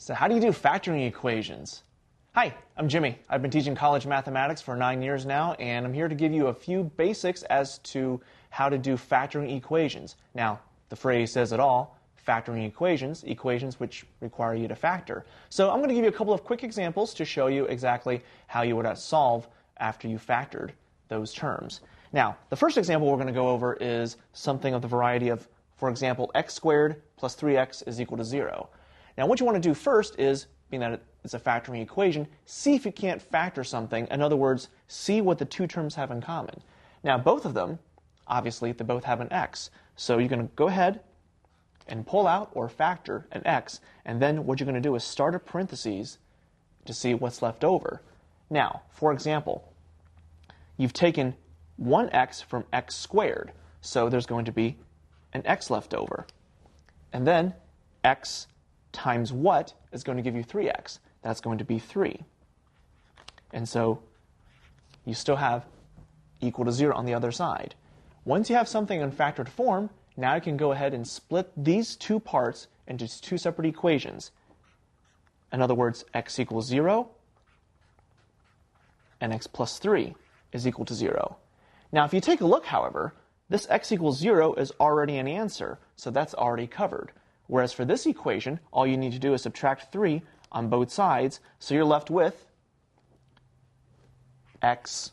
So how do you do factoring equations? Hi, I'm Jimmy. I've been teaching college mathematics for 9 years now, and I'm here to give you a few basics as to how to do factoring equations. Now, the phrase says it all, factoring equations, equations which require you to factor. So I'm going to give you a couple of quick examples to show you exactly how you would solve after you factored those terms. Now, the first example we're going to go over is something of the variety of, for example, x squared plus 3x is equal to 0. Now, what you want to do first is, being that it's a factoring equation, see if you can't factor something. In other words, see what the two terms have in common. Now, both of them, obviously, they both have an x. So you're going to go ahead and pull out or factor an x, and then what you're going to do is start a parentheses to see what's left over. Now, for example, you've taken 1x from x squared, so there's going to be an x left over. And then x times what is going to give you 3x? That's going to be 3. And so you still have equal to 0 on the other side. Once you have something in factored form, now you can go ahead and split these two parts into two separate equations. In other words, x equals 0 and x plus 3 is equal to 0. Now, if you take a look, however, this x equals 0 is already an answer, so that's already covered. Whereas for this equation, all you need to do is subtract 3 on both sides, so you're left with x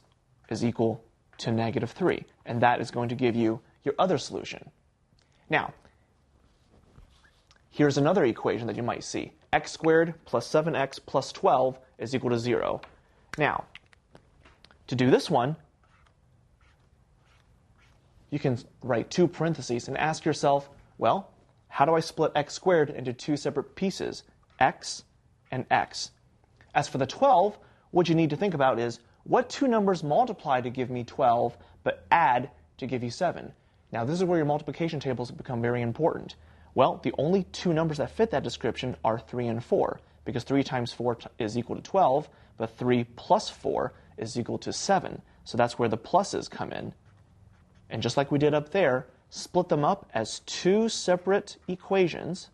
is equal to negative 3. And that is going to give you your other solution. Now, here's another equation that you might see. X squared plus 7x plus 12 is equal to 0. Now, to do this one, you can write two parentheses and ask yourself, well, how do I split x squared into two separate pieces, x and x? As for the 12, what you need to think about is, what two numbers multiply to give me 12, but add to give you 7? Now, this is where your multiplication tables become very important. Well, the only two numbers that fit that description are 3 and 4, because 3 times 4 is equal to 12, but 3 plus 4 is equal to 7. So that's where the pluses come in. And just like we did up there, split them up as two separate equations,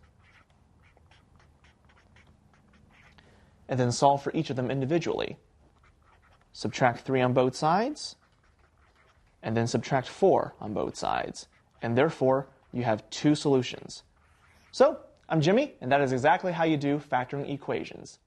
and then solve for each of them individually. Subtract 3 on both sides, and then subtract 4 on both sides. And therefore, you have two solutions. So, I'm Jimmy, and that is exactly how you do factoring equations.